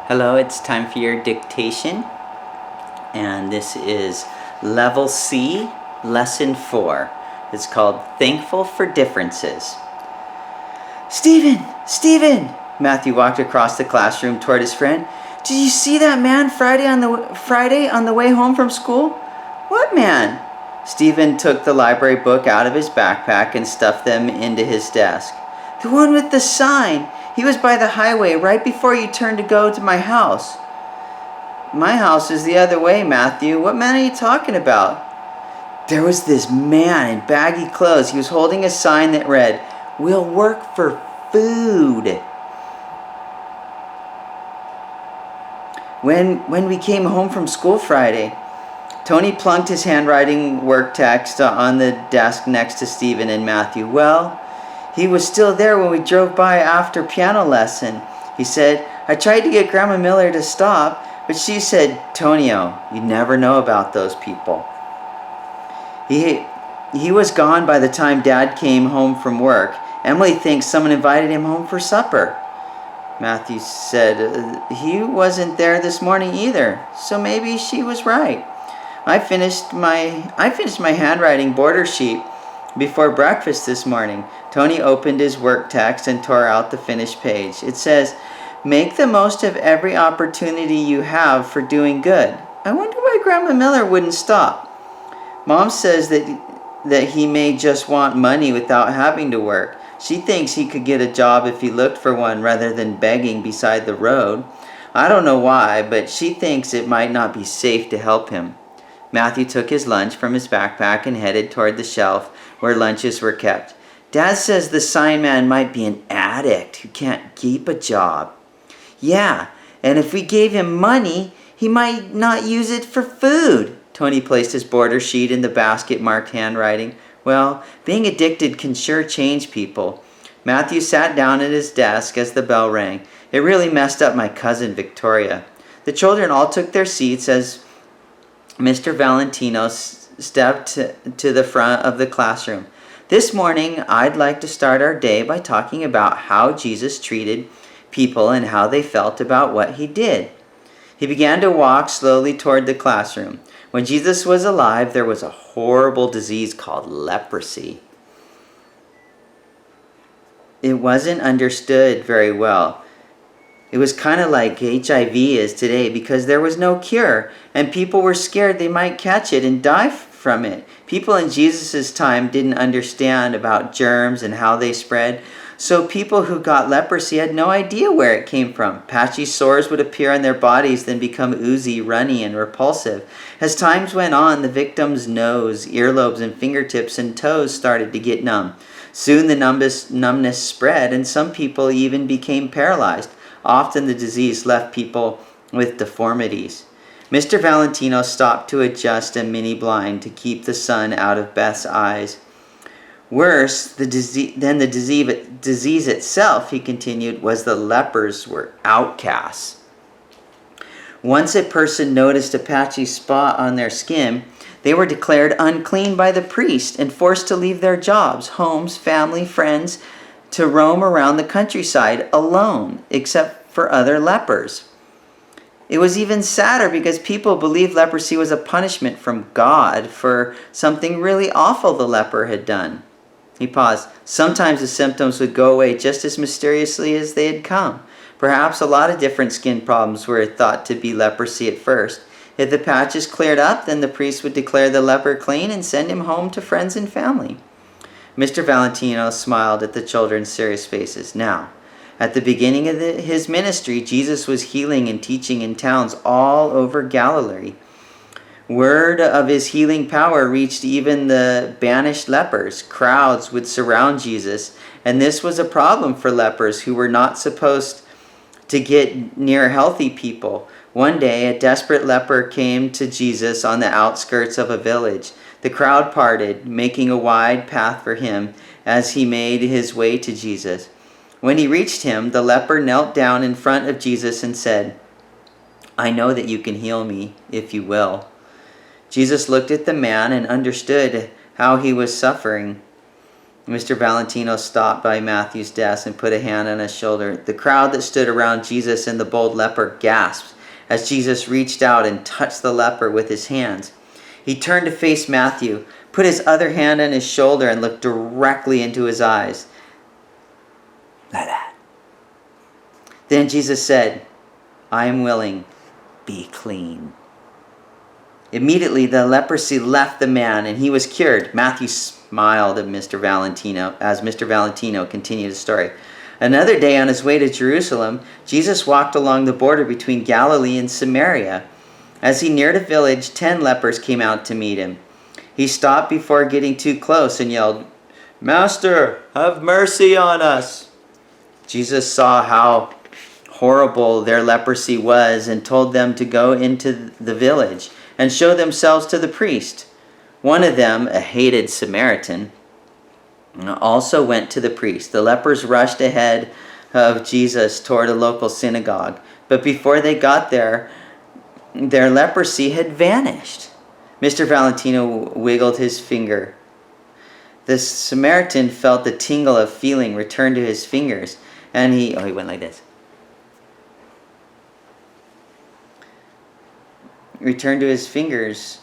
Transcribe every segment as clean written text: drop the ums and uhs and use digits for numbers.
Hello, it's time for your dictation, and this is Level C, Lesson 4. It's called Thankful for Differences. Stephen! Matthew walked across the classroom toward his friend. Did you see that man Friday on the way home from school? What man? Stephen took the library book out of his backpack and stuffed them into his desk. The one with the sign. He was by the highway right before you turned to go to my house. My house is the other way, Matthew. What man are you talking about? There was this man in baggy clothes. He was holding a sign that read, "We'll work for food." When we came home from school Friday, Tony plunked his handwriting work text on the desk next to Stephen and Matthew. Well, he was still there when we drove by after piano lesson. He said, I tried to get Grandma Miller to stop, but she said, Tonio, you never know about those people. He was gone by the time Dad came home from work. Emily thinks someone invited him home for supper. Matthew said, he wasn't there this morning either, so maybe she was right. I finished my handwriting border sheet before breakfast this morning. Tony opened his work text and tore out the finished page. It says, make the most of every opportunity you have for doing good. I wonder why Grandma Miller wouldn't stop. Mom says that he may just want money without having to work. She thinks he could get a job if he looked for one rather than begging beside the road. I don't know why, but she thinks it might not be safe to help him. Matthew took his lunch from his backpack and headed toward the shelf where lunches were kept. Dad says the sign man might be an addict who can't keep a job. Yeah, and if we gave him money, he might not use it for food. Tony placed his border sheet in the basket marked handwriting. Well, being addicted can sure change people. Matthew sat down at his desk as the bell rang. It really messed up my cousin Victoria. The children all took their seats as Mr. Valentino stepped to the front of the classroom. This morning, I'd like to start our day by talking about how Jesus treated people and how they felt about what he did. He began to walk slowly toward the classroom. When Jesus was alive, there was a horrible disease called leprosy. It wasn't understood very well. It was kind of like HIV is today because there was no cure and people were scared they might catch it and die from it. People in Jesus' time didn't understand about germs and how they spread, so people who got leprosy had no idea where it came from. Patchy sores would appear on their bodies, then become oozy, runny, and repulsive. As times went on, the victim's nose, earlobes, and fingertips and toes started to get numb. Soon the numbness spread, and some people even became paralyzed. Often the disease left people with deformities. Mr. Valentino stopped to adjust a mini blind to keep the sun out of Beth's eyes. Worse than the disease itself, he continued, was the lepers were outcasts. Once a person noticed a patchy spot on their skin, they were declared unclean by the priest and forced to leave their jobs, homes, family, friends, to roam around the countryside alone, except for other lepers. It was even sadder because people believed leprosy was a punishment from God for something really awful the leper had done. He paused. Sometimes the symptoms would go away just as mysteriously as they had come. Perhaps a lot of different skin problems were thought to be leprosy at first. If the patches cleared up, then the priest would declare the leper clean and send him home to friends and family. Mr. Valentino smiled at the children's serious faces. Now, at the beginning of his ministry, Jesus was healing and teaching in towns all over Galilee. Word of his healing power reached even the banished lepers. Crowds would surround Jesus, and this was a problem for lepers who were not supposed to get near healthy people. One day, a desperate leper came to Jesus on the outskirts of a village. The crowd parted, making a wide path for him as he made his way to Jesus. When he reached him, the leper knelt down in front of Jesus and said, I know that you can heal me, if you will. Jesus looked at the man and understood how he was suffering. Mr. Valentino stopped by Matthew's desk and put a hand on his shoulder. The crowd that stood around Jesus and the bold leper gasped as Jesus reached out and touched the leper with his hands. He turned to face Matthew, put his other hand on his shoulder, and looked directly into his eyes. Like that. Then Jesus said, "I am willing. Be clean." Immediately the leprosy left the man and he was cured. Matthew smiled at Mr. Valentino as Mr. Valentino continued his story. Another day on his way to Jerusalem, Jesus walked along the border between Galilee and Samaria. As he neared a village, 10 lepers came out to meet him. He stopped before getting too close and yelled, "Master, have mercy on us." Jesus saw how horrible their leprosy was and told them to go into the village and show themselves to the priest. One of them, a hated Samaritan, also went to the priest. The lepers rushed ahead of Jesus toward a local synagogue, but before they got there, their leprosy had vanished. Mr. Valentino wiggled his finger. The Samaritan felt the tingle of feeling return to his fingers, and he went like this. Returned to his fingers,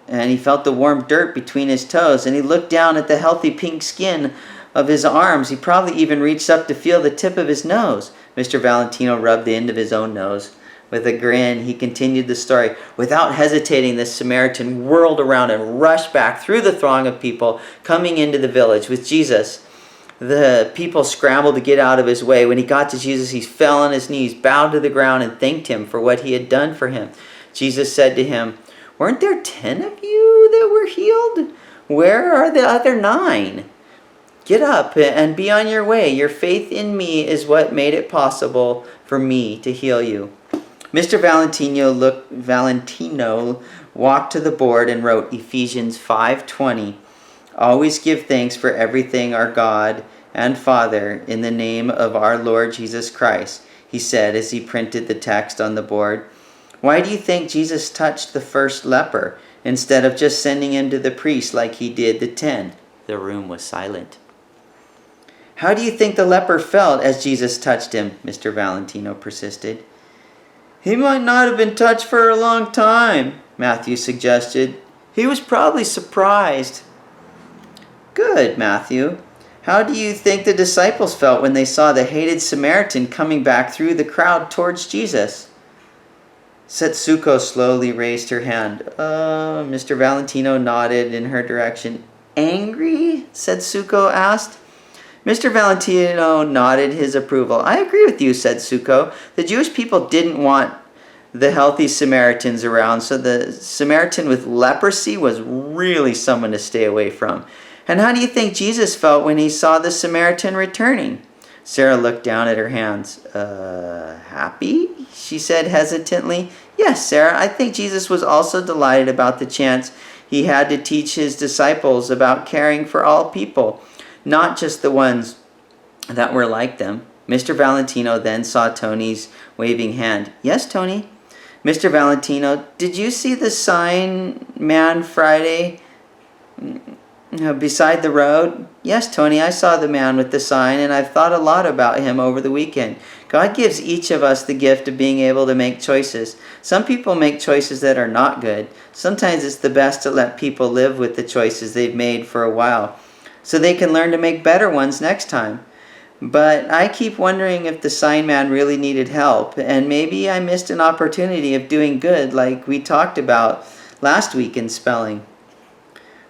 and he felt the warm dirt between his toes, and he looked down at the healthy pink skin of his arms. He probably even reached up to feel the tip of his nose. Mr. Valentino rubbed the end of his own nose. With a grin, he continued the story. Without hesitating, the Samaritan whirled around and rushed back through the throng of people coming into the village with Jesus. The people scrambled to get out of his way. When he got to Jesus, he fell on his knees, bowed to the ground, and thanked him for what he had done for him. Jesus said to him, "Weren't there 10 of you that were healed? Where are the other 9? Get up and be on your way. Your faith in me is what made it possible for me to heal you." Mr. Valentino walked to the board and wrote Ephesians 5:20. "Always give thanks for everything our God and Father in the name of our Lord Jesus Christ," he said as he printed the text on the board. Why do you think Jesus touched the first leper instead of just sending him to the priest like he did the 10? The room was silent. How do you think the leper felt as Jesus touched him? Mr. Valentino persisted. "He might not have been touched for a long time," Matthew suggested. "He was probably surprised." Good, Matthew. How do you think the disciples felt when they saw the hated Samaritan coming back through the crowd towards Jesus? Setsuko slowly raised her hand. Mr. Valentino nodded in her direction. "Angry?" Setsuko asked. Mr. Valentino nodded his approval. "I agree with you," said Setsuko. "The Jewish people didn't want the healthy Samaritans around, so the Samaritan with leprosy was really someone to stay away from. And how do you think Jesus felt when he saw the Samaritan returning?" Sarah looked down at her hands. Happy?" she said hesitantly. "Yes, Sarah, I think Jesus was also delighted about the chance he had to teach his disciples about caring for all people, not just the ones that were like them." Mr. Valentino then saw Tony's waving hand. "Yes, Tony?" "Mr. Valentino, did you see the sign man Friday beside the road?" "Yes, Tony, I saw the man with the sign, and I've thought a lot about him over the weekend. God gives each of us the gift of being able to make choices. Some people make choices that are not good. Sometimes it's the best to let people live with the choices they've made for a while, so they can learn to make better ones next time. But I keep wondering if the sign man really needed help, and maybe I missed an opportunity of doing good like we talked about last week in spelling."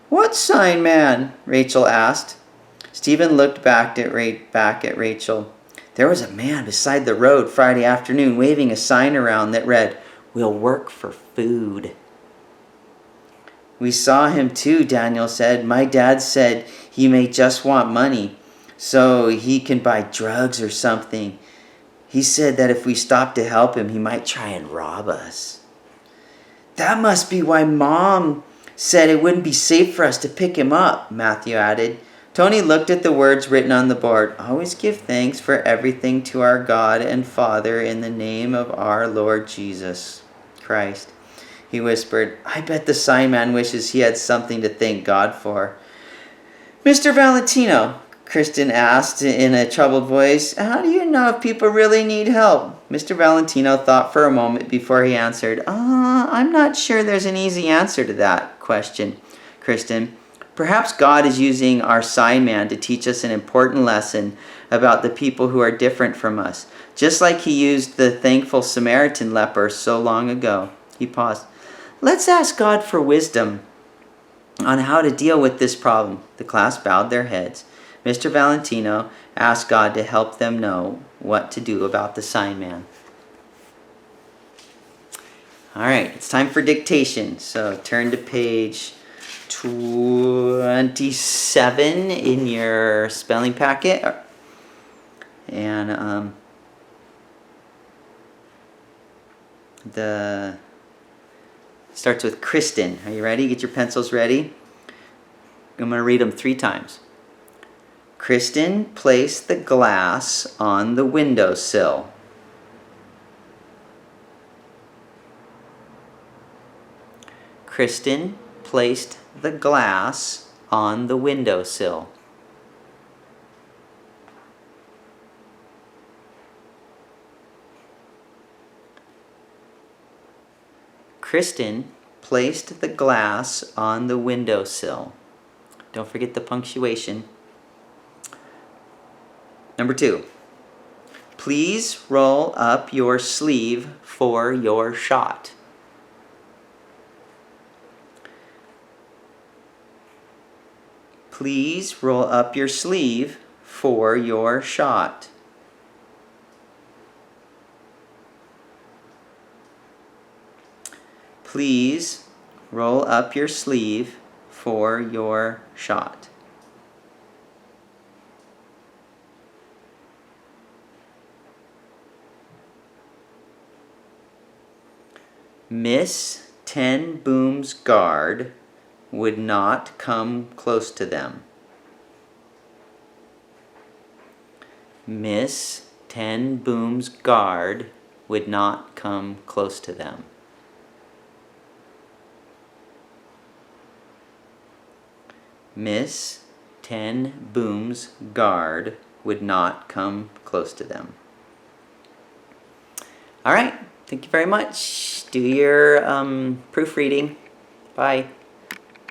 "What sign man?" Rachel asked. Stephen looked back at Rachel. "There was a man beside the road Friday afternoon waving a sign around that read, 'We'll work for food.'" "We saw him too," Daniel said. "My dad said he may just want money so he can buy drugs or something. He said that if we stopped to help him, he might try and rob us." "That must be why Mom said it wouldn't be safe for us to pick him up," Matthew added. Tony looked at the words written on the board. "Always give thanks for everything to our God and Father in the name of our Lord Jesus Christ." He whispered, "I bet the sign man wishes he had something to thank God for." Mr. Valentino, Kristen asked in a troubled voice, how do you know if people really need help? Mr. Valentino thought for a moment before he answered, I'm not sure there's an easy answer to that question, Kristen. Perhaps God is using our sign man to teach us an important lesson about the people who are different from us, just like he used the thankful Samaritan leper so long ago. He paused. Let's ask God for wisdom on how to deal with this problem. The class bowed their heads. Mr. Valentino asked God to help them know what to do about the sign man. All right, it's time for dictation. So turn to page 27 in your spelling packet. And the starts with Kristen. Are you ready? Get your pencils ready. I'm going to read them 3 times. Kristen placed the glass on the windowsill. Kristen placed the glass on the windowsill. Kristen placed the glass on the windowsill. Don't forget the punctuation. Number 2. Please roll up your sleeve for your shot. Please roll up your sleeve for your shot. Please roll up your sleeve for your shot. Miss Ten Boom's guard would not come close to them. Miss Ten Boom's guard would not come close to them. Miss Ten Boom's guard would not come close to them. All right, thank you very much. Do your proofreading. Bye.